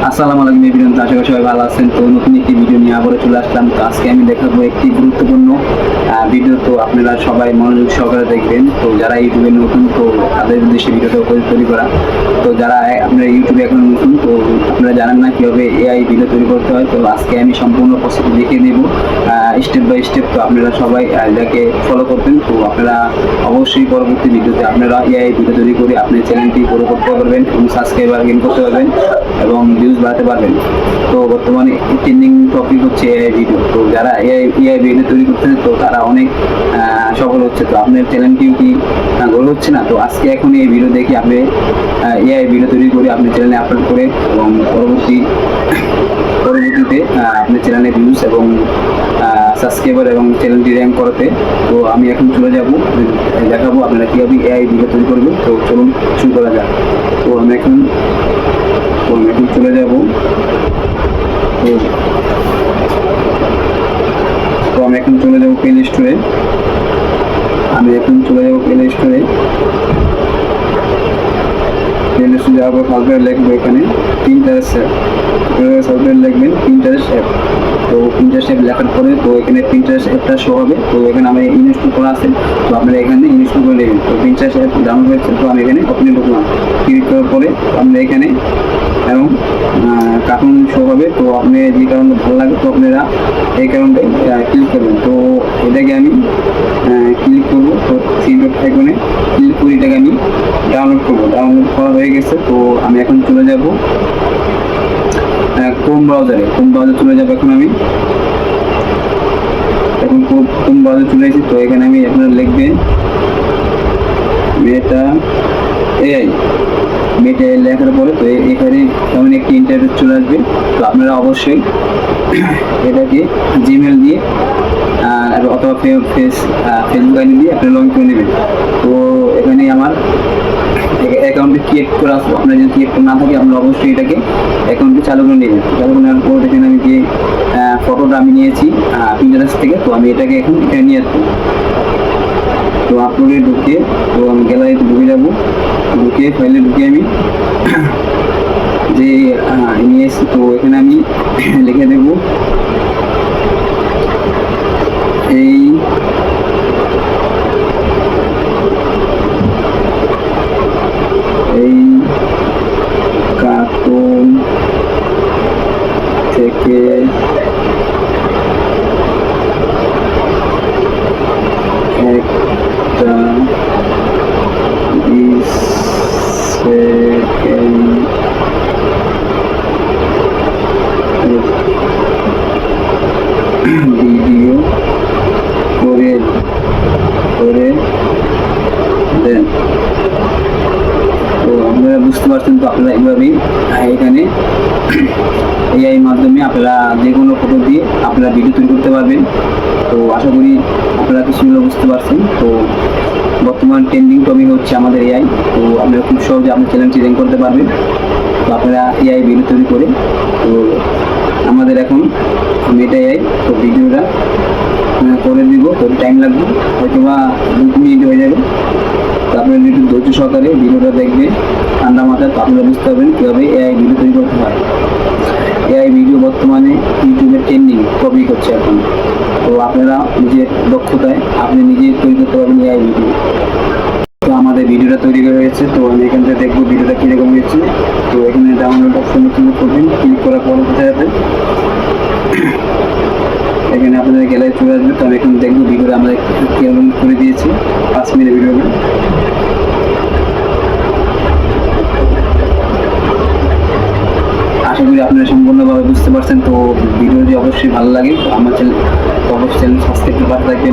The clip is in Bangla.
আসসালামু আলাইকুম এভরিওয়ান, আশা করি সবাই ভালো আছেন। তো নতুন একটি ভিডিও নিয়ে আবারও চলে আসলাম। তো আজকে আমি দেখাবো একটি গুরুত্বপূর্ণ ভিডিও। তো আপনারা সবাই মনোযোগ সহকারে দেখবেন। তো যারা ইউটিউবে নতুন, তো তাদের উদ্দেশ্যে ভিডিওটা তৈরি করা। তো যারা আপনারা ইউটিউবে এখন নতুন, তো আপনারা জানেন না কীভাবে এআই ভিডিও তৈরি করতে হয়। তো আজকে আমি সম্পূর্ণ প্রসেস দেখিয়ে দেব স্টেপ বাই স্টেপ। তো আপনারা সবাই এটাকে ফলো করবেন। তো আপনারা অবশ্যই পরবর্তী ভিডিওতে আপনারা এআই ভিডিও তৈরি করে আপনার চ্যানেলটি গ্রো করতে পারবেন এবং সাবস্ক্রাইবার গেইন করতে পারবেন এবং ভিউজ বাড়াতে পারবেন। তো বর্তমানে ট্রেন্ডিং টপিক হচ্ছে এআই ভিডিও। তো যারা এআই ভিডিও তৈরি করতেছে, তো তারা অনেক সফল হচ্ছে। তো আপনার চ্যানেলটিও কি গ্রো হচ্ছে না? তো আজকে এখন এই ভিডিও দেখে আপনি এআই ভিডিও তৈরি করে আপনার চ্যানেলে আপলোড করে এবং পরবর্তীতে আপনার চ্যানেলে ভিউজ এবং সাবস্ক্রাইবার এবং চ্যানেলটি র্যাঙ্ক করাতে। তো আমি এখন চলে যাব, দেখাবো আপনারা কীভাবে এআই ভিডিও তৈরি করবেন। তো চলুন শুরু করা যাক। তো আমি এখন চলে যাব। তো আমি এখন চলে যাব প্লে স্টোরে। প্লে স্টোরে যাওয়ার পর সফটওয়্যার লিখবো, এখানে পিন্টারেস্ট সফটওয়্যার লিখবেন পিন্টারেস্ট অ্যাপ। তো পিন্টারেস্ট অ্যাপ লেখার পরে তো এখানে পিন্টারেস্ট অ্যাপটা শো হবে। তো এখানে আমি ইনস্টল করা আছে, তো আপনারা এখানে ইনস্টল করে নেবেন। তো পিন্টারেস্ট অ্যাপ ডাউনলোড হয়েছে, তো আমি এখানে ওপেনে ঢুকলাম। ক্লিক করার পরে আপনারা এখানে এবং কার্টুন শো হবে। তো আপনি যে কারণে ভালো লাগে, তো আপনারা এই কারণটাই ক্লিক করবেন। তো এটাকে আমি ক্লিক করবো। তো থ্রি ডট আইকনে ক্লিক করে এটাকে আমি ডাউনলোড করবো। ডাউনলোড করা হয়ে গেছে। তো আমি এখন চলে যাব ক্রোম ব্রাউজারে চলে যাবো। এখন আমি ক্রোম ব্রাউজারে চলে এসেছি। তো এখানে আমি আপনারা লিখবেন মেটা এআই লেখার পরে তো এখানে তেমন একটি ইন্টারফেস চলে আসবে। তো আপনারা অবশ্যই এটাকে জিমেল দিয়ে অথবা ফেসবুক আইডি দিয়ে আপনারা লগ ইন করে নেবেন। তো এখানে আমার অ্যাকাউন্টে ক্রিয়েট করা আছে। আপনার যদি ক্রিয়েট না থাকে, আপনারা অবশ্যই এটাকে অ্যাকাউন্টে চালু করে নেবেন। চালু করে নেওয়ার পর এখানে আমি যে ফটোটা আমি নিয়েছি পিন্টারেস্ট থেকে, তো আমি এটাকে এখন এখানে নিয়ে আসবো। তো আপলোডে ঢুকে, তো আমি গ্যালারিতে ঢুকে যাবো। ঢুকে ফাইলে ঢুকে আমি যে নিয়ে এসেছি, তো এখানে আমি লিখে দেব এই কার্টুন থেকে একটা ভিডিও করে দেন। তো আপনারা বুঝতে পারছেন। তো আপনারা এইভাবেই এখানে এআই মাধ্যমে আপনারা যে কোনো ফটো দিয়ে আপনারা ভিডিও তৈরি করতে পারবেন। তো আশা করি আপনারা কিছুগুলো বুঝতে পারছেন। তো বর্তমান ট্রেন্ডিং টপিক হচ্ছে আমাদের এআই। তো আপনারা খুব সহজে আপনার চ্যানেলটি র্যাঙ্ক করতে পারবেন। তো আপনারা এআই ভিডিও তৈরি করে, তো আমাদের এখন মেটা এআই তো ভিডিওটা করে দিব। তো টাইম লাগবে, হয়তো বা 2 মিনিট হয়ে যাবে। তো আপনারা একটু ধৈর্য সহকারে ভিডিওটা দেখবে ঠান্ডা মাথায়। তো আপনারা বুঝতে পারবেন কীভাবে এআই ভিডিও তৈরি করতে হয়। এআই ভিডিও বর্তমানে ইউটিউবের ট্রেন্ডিং টপিক হচ্ছে এখন। তো আপনারা নিজের দক্ষতায় আপনি নিজে তৈরি করতে পারবেন এআই ভিডিও। তো আমাদের ভিডিওটা তৈরি করা হয়েছে। তো আমি এখান থেকে দেখবো ভিডিওটা কীরকম হয়েছে। তো এখানে ডাউনলোড অপশনে ক্লিক করবেন। ক্লিক করার পর কোথায় যাবে, এখানে আপনাদের গ্যালারি চলে আসবে। তো আমি এখন দেখবো ভিডিওটা আমরা কেমন করে দিয়েছি 5 মিনিট ভিডিওটা। আশা করি আপনারা সম্পূর্ণভাবে বুঝতে পারছেন। তো ভিডিওটি অবশ্যই ভালো লাগে। তো আমার চ্যানেল অবশ্যই সাবস্ক্রাইব করে পাশে থাকবেন।